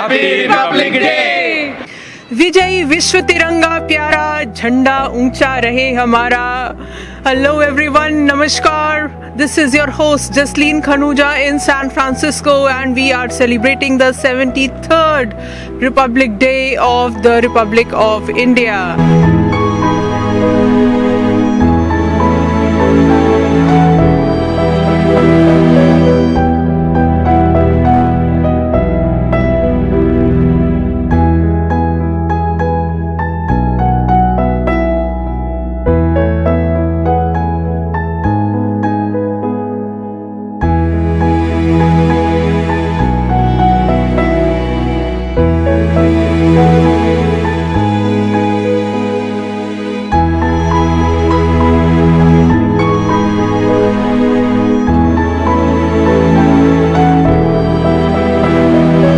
Happy Republic Day! विजयी विश्व तिरंगा प्यारा झंडा ऊंचा रहे हमारा. Hello everyone, namaskar. This is your host Jasleen Khanuja in San Francisco, and we are celebrating the 73rd Republic Day of the Republic of India.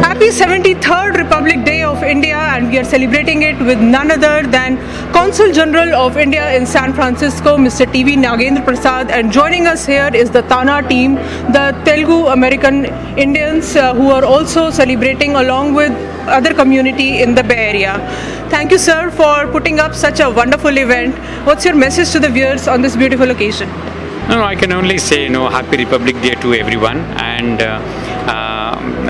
Happy 73rd Republic Day of India, and we are celebrating it with none other than Consul General of India in San Francisco, Mr. TV Nagendra Prasad, and joining us here is the Tana team, the Telugu American Indians who are also celebrating along with other community in the Bay Area. Thank you, sir, for putting up such a wonderful event. What's your message to the viewers on this beautiful occasion? No, I can only say Happy Republic Day to everyone, and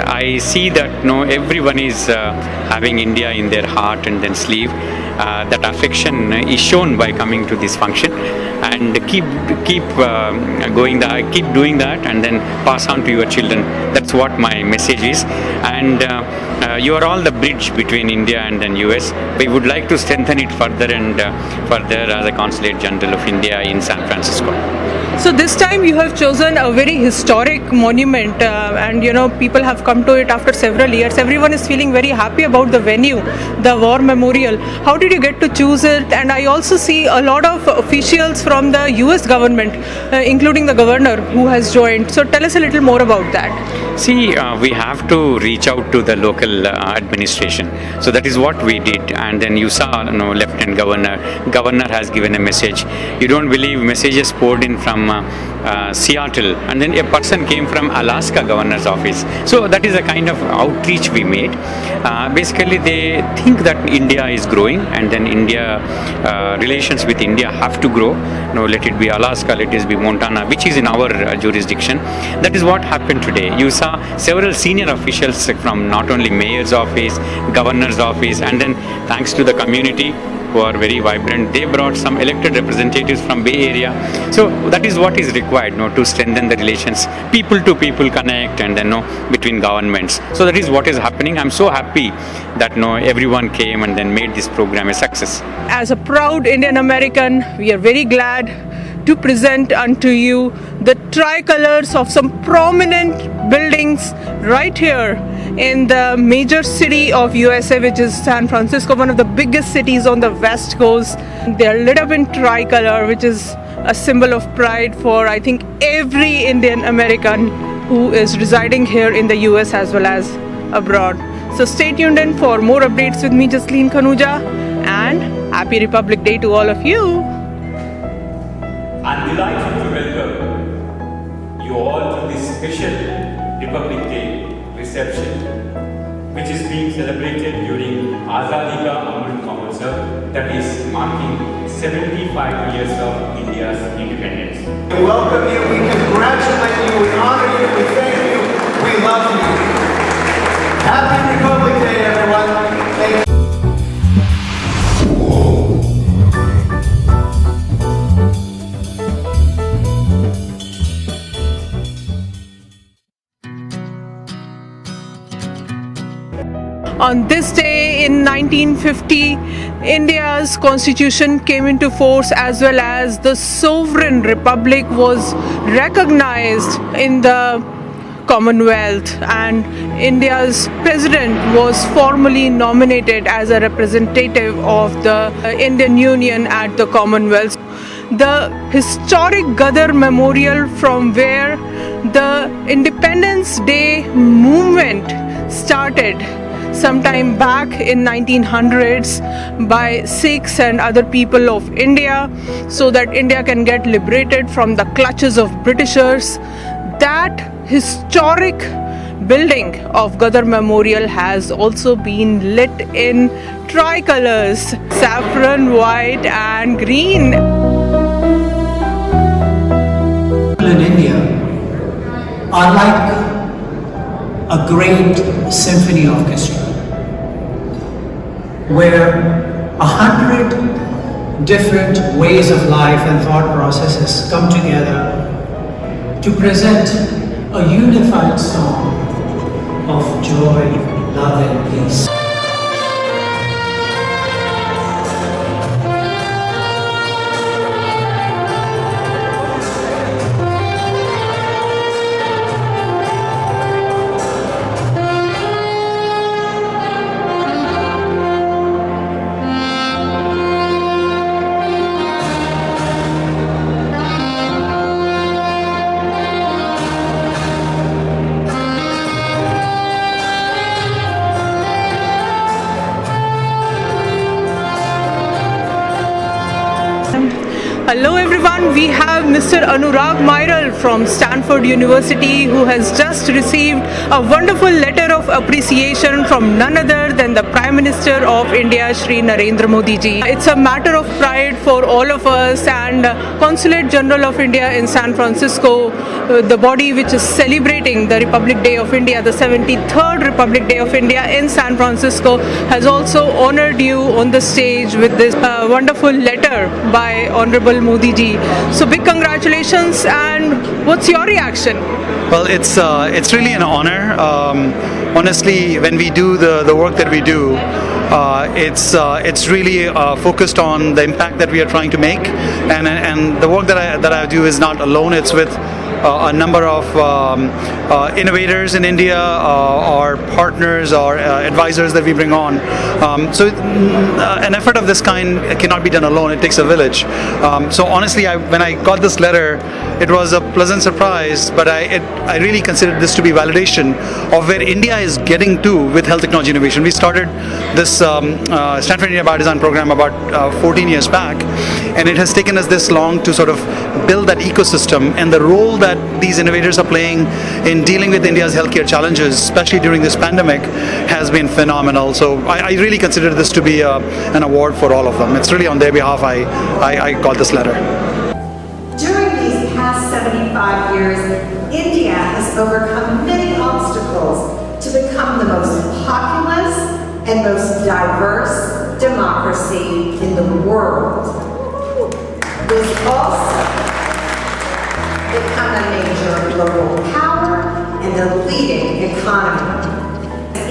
I see that everyone is having India in their heart and then sleeve. That affection is shown by coming to this function, and keep doing that, and then pass on to your children. That's what my message is, and you are all the bridge between India and then US. We would like to strengthen it further and further as a Consulate General of India in San Francisco. So this time you have chosen a very historic monument, and people have come to it after several years. Everyone is feeling very happy about the venue, the War Memorial. How did you get to choose it? And I also see a lot of officials from the US government, including the governor who has joined. So tell us a little more about that. See, we have to reach out to the local administration. So that is what we did. And then you saw, Lieutenant Governor has given a message. You don't believe messages poured in from Seattle, and then a person came from Alaska Governor's office. So that is a kind of outreach we made. Basically, they think that India is growing, and then relations with India have to grow. Let it be Alaska, let it be Montana, which is in our jurisdiction. That is what happened today. You saw several senior officials from not only mayor's office, governor's office, and then thanks to the community who are very vibrant, they brought some elected representatives from Bay Area. So that is what is required, to strengthen the relations, people to people connect, and then between governments. So that is what is happening. I'm so happy that everyone came and then made this program a success. As a proud Indian American, we are very glad to present unto you the tricolors of some prominent buildings right here in the major city of USA, which is San Francisco, one of the biggest cities on the West Coast. They are lit up in tricolor, which is a symbol of pride for, I think, every Indian American who is residing here in the US as well as abroad. So stay tuned in for more updates with me, Jasleen Khanuja, and Happy Republic Day to all of you. I'm delighted to welcome you all to this special Republic Day reception, which is being celebrated during Azadi Ka Amrit Mahotsav, that is marking 75 years of India's independence. We welcome you, we congratulate you, we honor you, we thank you, we love you. Happy Republic Day, everyone. Thank you. On this day in 1950, India's constitution came into force, as well as the sovereign republic was recognized in the Commonwealth, and India's president was formally nominated as a representative of the Indian Union at the Commonwealth. The historic Gadar Memorial, from where the Independence Day movement started sometime back in 1900s by Sikhs and other people of India, so that India can get liberated from the clutches of Britishers. That historic building of Gadar Memorial has also been lit in tricolors, saffron, white and green. In India are like a great symphony orchestra where 100 different ways of life and thought processes come together to present a unified song of joy, love and peace. Hello everyone, we have Mr. Anurag Mairal from Stanford University who has just received a wonderful letter of appreciation from none other than the Prime Minister of India, Shri Narendra Modi ji. It's a matter of pride for all of us, and Consulate General of India in San Francisco, the body which is celebrating the Republic Day of India, the 73rd Republic Day of India in San Francisco, has also honored you on the stage with this wonderful letter by Honorable Modi ji. So big congratulations, and what's your reaction? Well, it's really an honor. Honestly, when we do the work that we do, it's really focused on the impact that we are trying to make, and the work that I do is not alone. It's with a number of innovators in India, or partners or advisors that we bring on. So an effort of this kind cannot be done alone. It takes a village. So honestly, when I got this letter, it was a pleasant surprise, but I really considered this to be validation of where India is getting to with health technology innovation. We started this Stanford India Biodesign program about 14 years back, and it has taken us this long to sort of build that ecosystem, and the role that these innovators are playing in dealing with India's healthcare challenges, especially during this pandemic, has been phenomenal. So I really consider this to be an award for all of them. It's really on their behalf I got this letter. During these past 75 years, India has overcome many obstacles to become the most populous and most diverse democracy in the world. It has also become a major global power and a leading economy.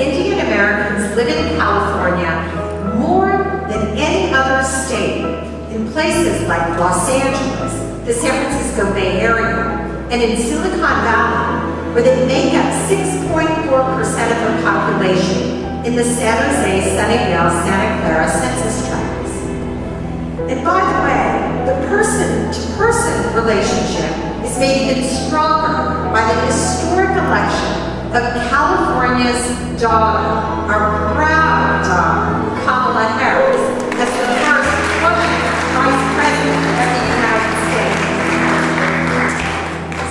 Indian Americans live in California more than any other state, in places like Los Angeles, the San Francisco Bay Area, and in Silicon Valley, where they make up 6.4% of the population in the San Jose, Sunnyvale, Santa Clara census tracts. And by the way, the person-to-person relationship is made even stronger by the historic election of California's daughter, our proud daughter, Kamala Harris, as the first woman vice president of the United States.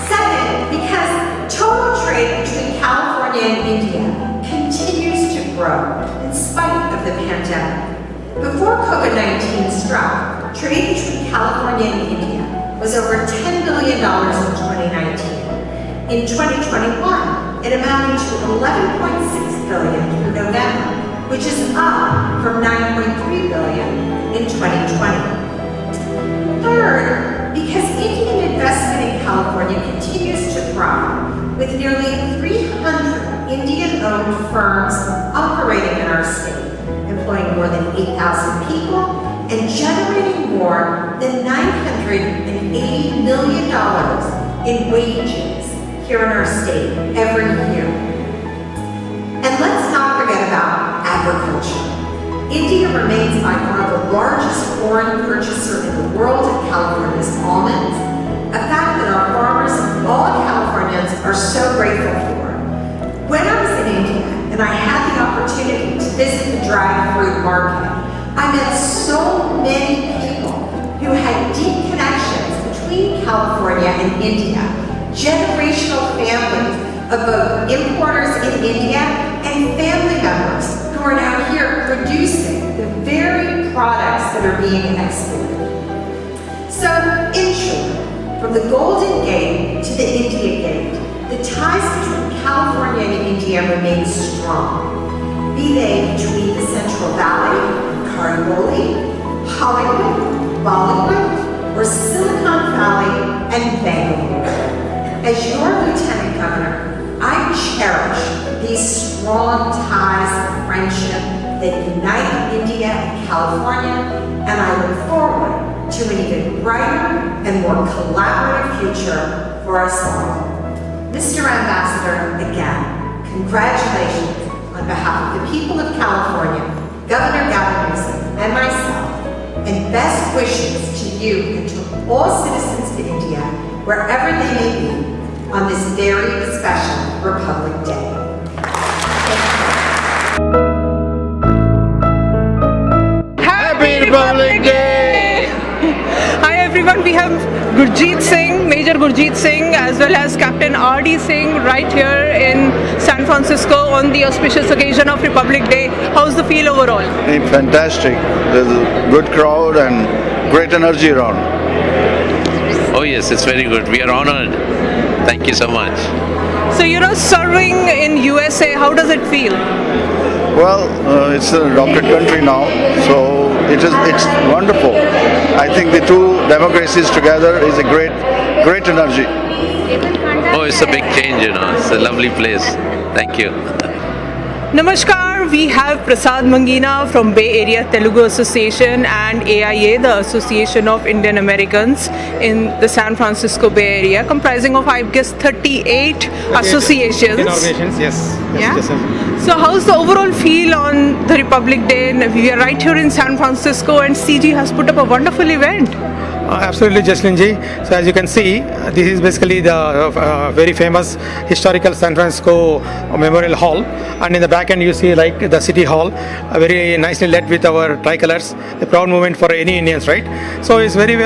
Second, because total trade between California and India continues to grow in spite of the pandemic. Before COVID-19 struck, trade between California and India was over $10 billion in 2019. In 2021, it amounted to $11.6 billion through November, which is up from $9.3 billion in 2020. Third, because Indian investment in California continues to thrive, with nearly 300 Indian-owned firms operating in our state, employing more than 8,000 people and generating more than $980 million in wages here in our state every year. And let's not forget about agriculture. India remains by far the largest foreign purchaser in the world of California's almonds, a fact that our farmers and all Californians are so grateful for. When I was in India and I had the opportunity to visit the dried fruit market, I met so many people who had deep connections between California and India, generational families of both importers in India and family members who are now here producing the very products that are being exported. So, in short, from the Golden Gate to the India Gate, the ties between California and India remain strong, be they between the Central Valley, Kariboli, Hollywood, Bollywood, or Silicon Valley and Bangalore. As your Lieutenant Governor, I cherish these strong ties of friendship that unite India and California, and I look forward to an even brighter and more collaborative future for us all. Mr. Ambassador, again, congratulations on behalf of the people of California, Governor Gavin Newsom, and myself, and best wishes to you and to all citizens of India, wherever they may be, on this very special Republic Day. Happy Republic Day! Hi everyone, we have Gurjeet Singh, Major Gurjeet Singh, as well as Captain R.D. Singh right here in San Francisco on the auspicious occasion of Republic Day. How's the feel overall? Fantastic. There's a good crowd and great energy around. Oh yes, it's very good. We are honored. Thank you so much. So serving in USA, how does it feel? Well, it's an adopted country now, so it's wonderful. I think the two democracies together is a great energy. Oh, it's a big change, It's a lovely place. Thank you. Namaskar, we have Prasad Mangina from Bay Area Telugu Association and AIA, the Association of Indian Americans in the San Francisco Bay Area, comprising of, I guess, 38 associations. Organizations, yes. Yeah. Yes. So how's the overall feel on the Republic Day? We are right here in San Francisco and CG has put up a wonderful event. Absolutely, Jasleen ji. So as you can see, this is basically the very famous historical San Francisco Memorial Hall, and in the back end you see like the City Hall, very nicely led with our tricolors, a proud moment for any Indians, right? So it's very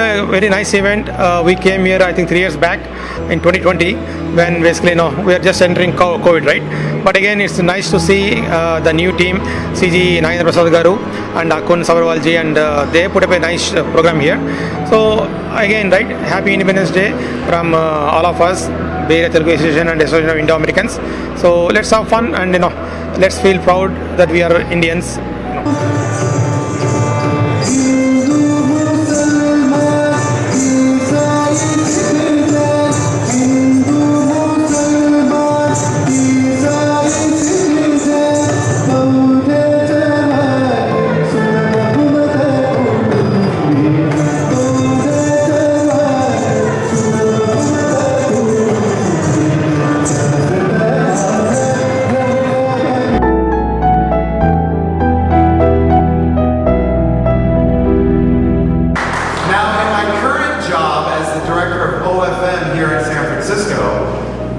nice event. We came here I think 3 years back in 2020 when basically we are just entering COVID, right? But again, it's nice to see the new team, CG Nagendra Prasad garu and Akun Sabarwal ji, and they put up a nice program here. So again, right, happy Independence Day from all of us, Bay Area Telugu Association and Association of Indo-Americans. So let's have fun and let's feel proud that we are Indians.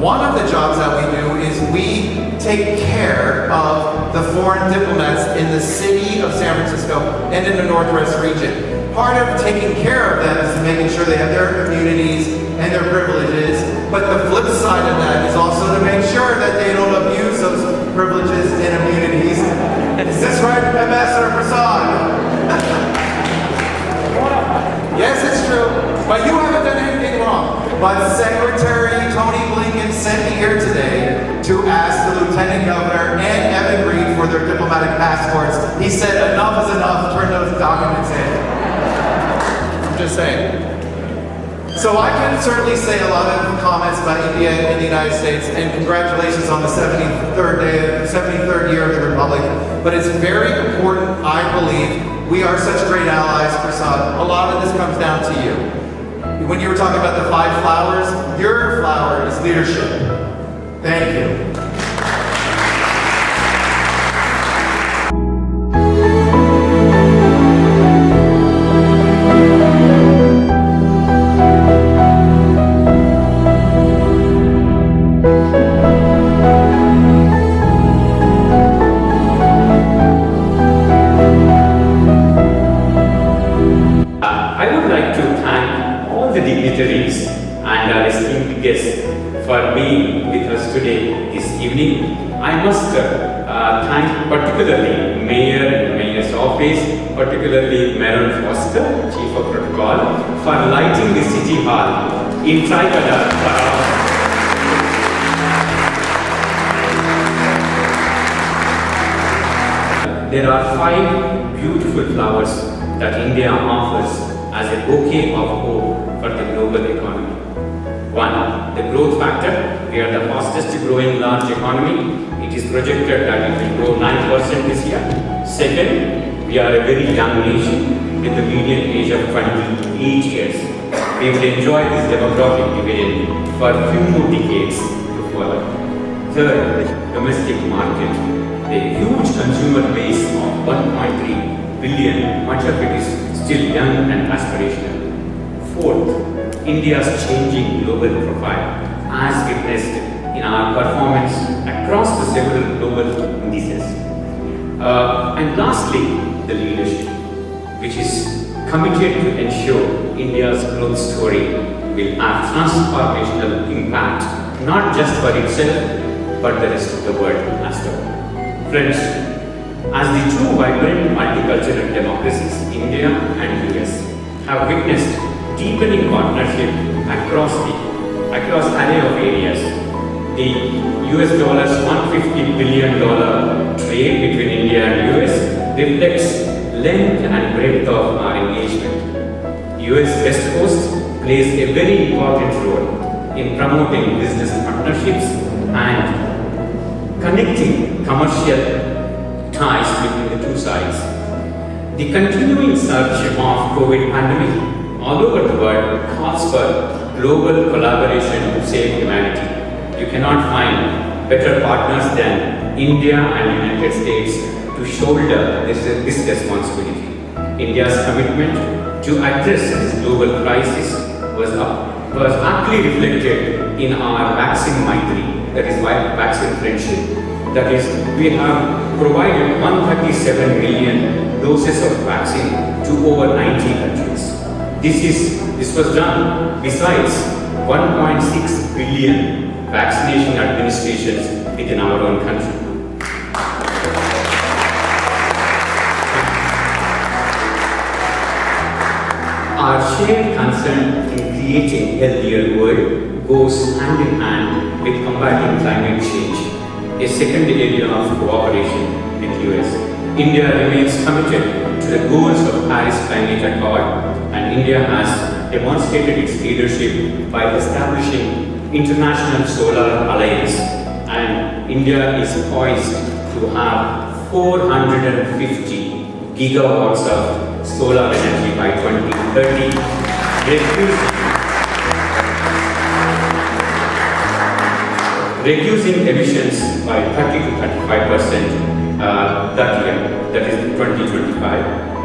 One of the jobs that we do is we take care of the foreign diplomats in the city of San Francisco and in the Northwest region. Part of taking care of them is making sure they have their immunities and their privileges, but the flip side of that is also to make sure that they don't abuse those privileges and immunities. Is this right, Ambassador Prasad? Yes, it's true, but you haven't done anything wrong. But Secretary Tony Blinken sent me here today to ask the Lieutenant Governor and Evan Reed for their diplomatic passports. He said enough is enough, turn those documents in. I'm just saying. So I can certainly say a lot of comments about India and the United States, and congratulations on the 73rd year of the Republic. But it's very important, I believe, we are such great allies, Prasad. A lot of this comes down to you. When you were talking about the 5 flowers, your flower is leadership. Thank you. I would like to thank all the dignitaries and our esteemed guests for being with us today, this evening. I must thank particularly Mayor and the Mayor's Office, particularly Mayor Foster, Chief of Protocol, for lighting the City Hall in tricolor for us. There are 5 beautiful flowers that India offers as a bouquet of hope for the global economy. 1. The growth factor. We are the fastest growing large economy. It is projected that it will grow 9% this year. Second, we are a very young nation with a median age of 28 years. We will enjoy this demographic dividend for a few more decades to follow. Third, domestic market. The huge consumer base of 1.3 billion, much of it is still young and aspirational. Fourth, India's changing global profile, as witnessed in our performance across the several global indices. And lastly, the leadership, which is committed to ensure India's growth story will have transformational impact, not just for itself, but the rest of the world as well. Friends, as the two vibrant multicultural democracies, India and US, have witnessed deepening partnership across array of areas. The US dollars $150 billion trade between India and US reflects length and breadth of our engagement. US West Coast plays a very important role in promoting business partnerships and connecting commercial ties between the two sides. The continuing surge of COVID pandemic all over the world calls for global collaboration to save humanity. You cannot find better partners than India and United States to shoulder this responsibility. India's commitment to address this global crisis was aptly reflected in our vaccine Maitri, that is vaccine friendship. That is, we have provided 137 million doses of vaccine to over 90 countries. This was done besides 1.6 billion vaccination administrations within our own country. Our shared concern in creating a healthier world goes hand in hand with combating climate change, a second area of cooperation with US. India remains committed to the goals of Paris Climate Accord, and India has demonstrated its leadership by establishing International Solar Alliance, and India is poised to have 450 gigawatts of solar energy by 2030, reducing emissions by 30 to 35% that year, that is 2025,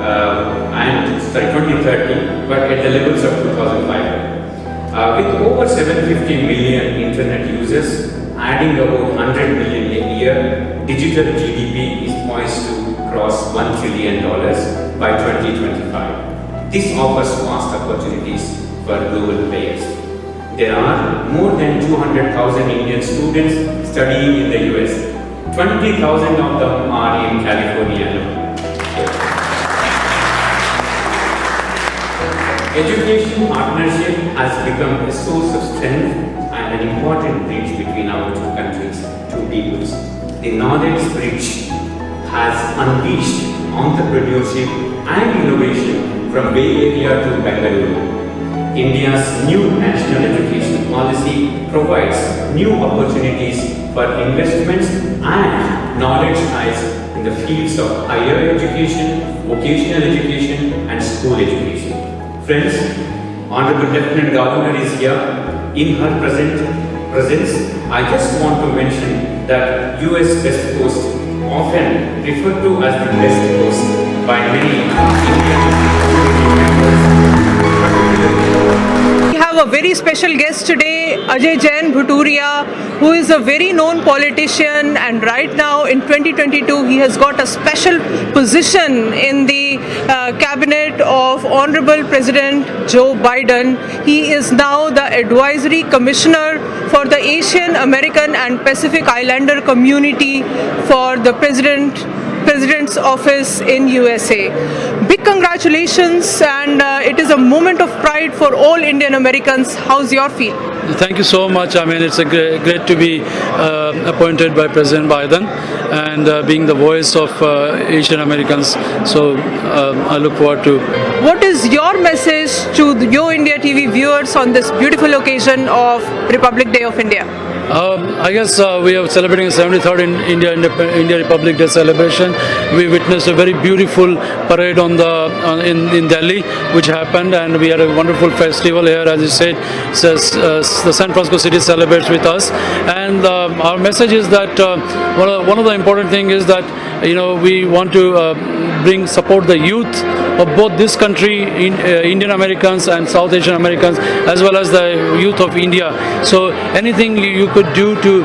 2030, but at the levels of 2005. With over 750 million internet users, adding about 100 million a year, digital GDP is poised to cross $1 trillion by 2025. This offers vast opportunities for global players. There are more than 200,000 Indian students studying in the US. 20,000 of them are in California. Education partnership has become a source of strength and an important bridge between our two countries, two peoples. The knowledge bridge has unleashed entrepreneurship and innovation from Bay Area to Bengaluru. India's new national education policy provides new opportunities for investments and knowledge ties in the fields of higher education, vocational education, and school education. Friends, Honorable Lieutenant Governor is here. In her presence, I just want to mention that US West Coast, often referred to as the West Coast by many Indian members. We have a very special guest today, Ajay Jain Bhuturia, who is a very known politician, and right now in 2022 he has got a special position in the cabinet of Honorable President Joe Biden. He is now the Advisory Commissioner for the Asian American and Pacific Islander community for the President's office in USA. Big congratulations, and it is a moment of pride for all Indian Americans. How's your feel? Thank you so much. I mean, it's great to be appointed by President Biden and being the voice of Asian Americans. So I look forward to. What is your message to the YoIndiaTV viewers on this beautiful occasion of Republic Day of India? I guess we are celebrating the 73rd India Republic Day celebration. We witnessed a very beautiful parade in Delhi, which happened, and we had a wonderful festival here. As you said, the San Francisco city celebrates with us, and our message is that one of the important things is that we want to support the youth of both this country, Indian Americans and South Asian Americans, as well as the youth of India. So anything you could do to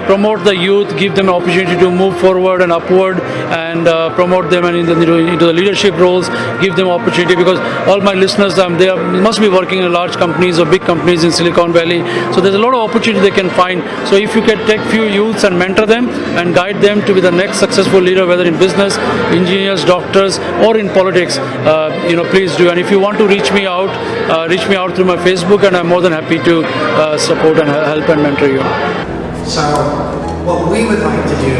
promote the youth, give them an opportunity to move forward and upward, and promote them into the leadership roles, give them opportunity, because all my listeners, they must be working in large companies or big companies in Silicon Valley. So there's a lot of opportunity they can find. So if you can take few youths and mentor them and guide them to be the next successful leader, whether in business, engineers, doctors, or in politics, please do. And if you want to reach me out through my Facebook, and I'm more than happy to support and help and mentor you. So what we would like to do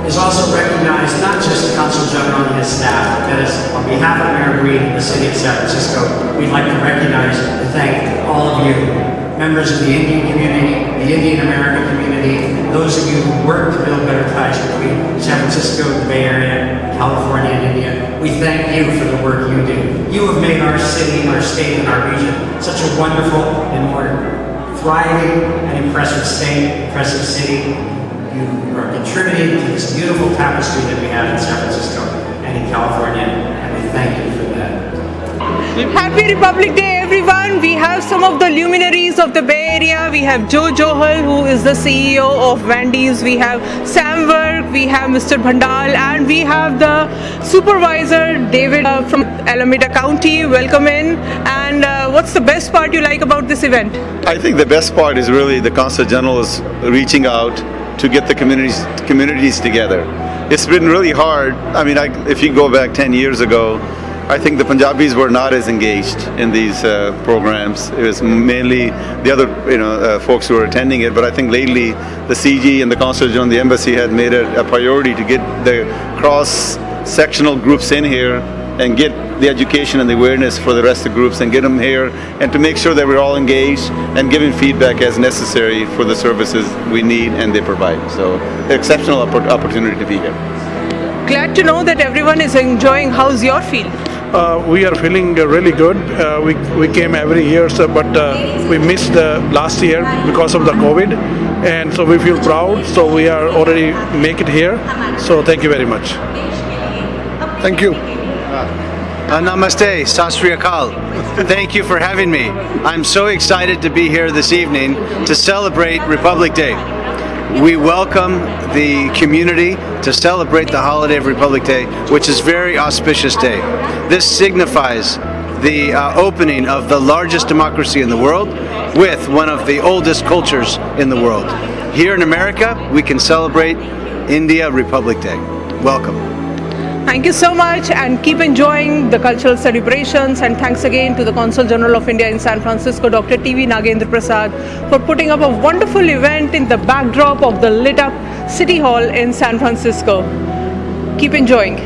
is also recognize not just the Consul General and his staff, but as on behalf of Mayor Breed and the City of San Francisco, we'd like to recognize and thank all of you, members of the Indian community, the Indian American community, those of you who work to build better ties between San Francisco, the Bay Area, California, and India. We thank you for the work you do. You have made our city, our state, and our region such a wonderful and more thriving and impressive state, impressive city. You are contributing to this beautiful tapestry that we have in San Francisco and in California, and we thank you for that. Happy Republic Day, everyone. We have some of the luminaries of the Bay Area. We have Joe Johal, who is the CEO of Wendy's. We have Sam Work, we have Mr. Bhandal, and we have the supervisor, David, from Alameda County. Welcome in. And what's the best part you like about this event? I think the best part is really the Consul General is reaching out to get the communities together. It's been really hard. I mean, if you go back 10 years ago, I think the Punjabis were not as engaged in these programs. It was mainly the other folks who were attending it, but I think lately the CG and the Consul General and the Embassy had made it a priority to get the cross-sectional groups in here and get the education and the awareness for the rest of the groups and get them here, and to make sure that we're all engaged and giving feedback as necessary for the services we need and they provide. So exceptional opportunity to be here. Glad to know that everyone is enjoying. How's your feel? We are feeling really good. We came every year, but we missed last year because of the COVID, and so we feel proud. So we are already make it here. So thank you very much. Thank you. Namaste, Sat Sri Akal. Thank you for having me. I'm so excited to be here this evening to celebrate Republic Day. We welcome the community to celebrate the holiday of Republic Day, which is a very auspicious day. This signifies the opening of the largest democracy in the world with one of the oldest cultures in the world. Here in America, we can celebrate India Republic Day. Welcome. Thank you so much, and keep enjoying the cultural celebrations, and thanks again to the Consul General of India in San Francisco, Dr. TV Nagendra Prasad, for putting up a wonderful event in the backdrop of the lit up City Hall in San Francisco. Keep enjoying.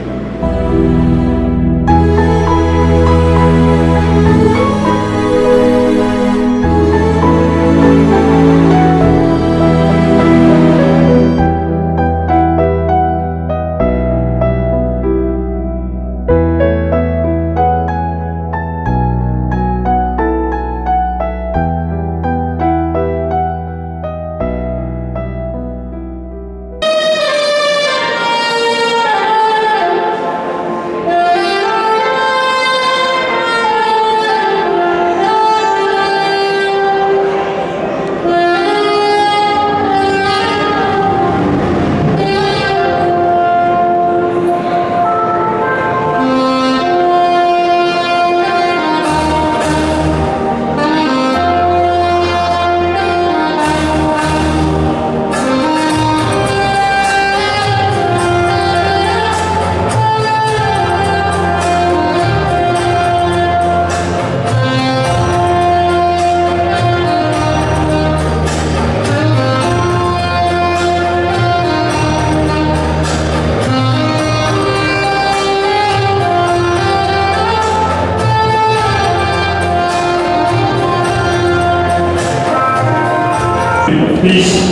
peace,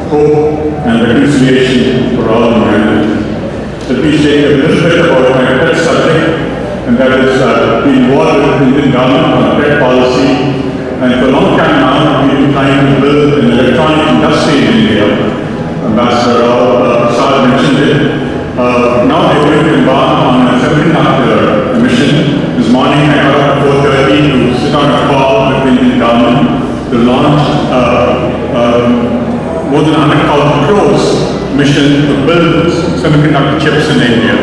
hope, and reconciliation for all humanity. Let me say a little bit about my pet subject, and that is being involved with the Indian government on pet policy. And for a long time now, we've been trying to build an electronic industry in India. Ambassador Prasad mentioned it. Now they're going to embark on a semiconductor mission. This morning I got up at 4:30 to sit on a call with the Indian government to launch more than 100,000 crores mission to build semiconductor chips in India.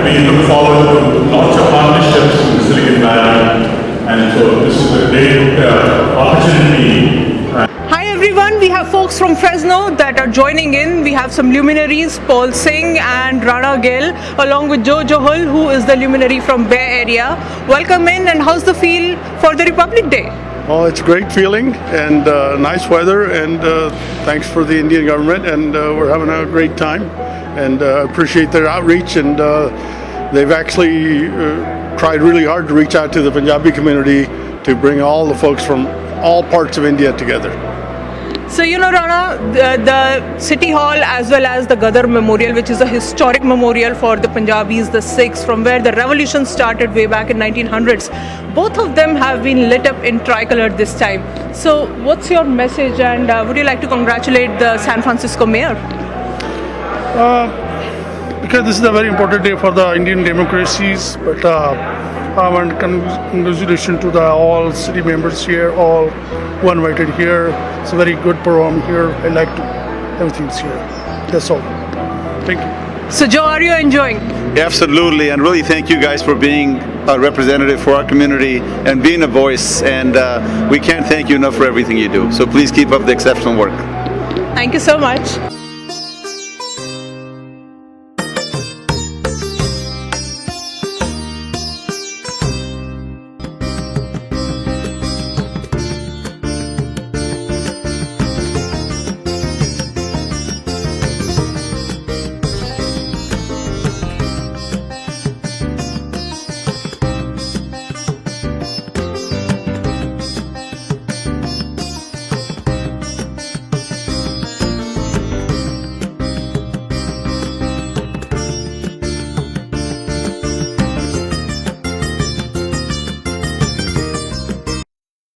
We look forward to lots of partnerships in the Silicon Valley, and so this is a great opportunity. Hi everyone, we have folks from Fresno that are joining in. We have some luminaries, Paul Singh and Rana Gill, along with Joe Johul, who is the luminary from Bay Area. Welcome in, and how's the feel for the Republic Day? Oh, it's a great feeling and nice weather, and thanks for the Indian government, and we're having a great time, and appreciate their outreach, and they've actually tried really hard to reach out to the Punjabi community to bring all the folks from all parts of India together. So, you know, Rana, the City Hall as well as the Gadar Memorial, which is a historic memorial for the Punjabis, the Sikhs, from where the revolution started way back in 1900s, both of them have been lit up in tricolor this time. So, what's your message, and would you like to congratulate the San Francisco mayor? Because this is a very important day for the Indian democracies, but I want congratulations to all city members here, all who invited here. It's a very good program here. I like to, everything's here. That's all. Thank you. So Joe, are you enjoying? Absolutely, and really thank you guys for being a representative for our community and being a voice, and we can't thank you enough for everything you do. So please keep up the exceptional work. Thank you so much.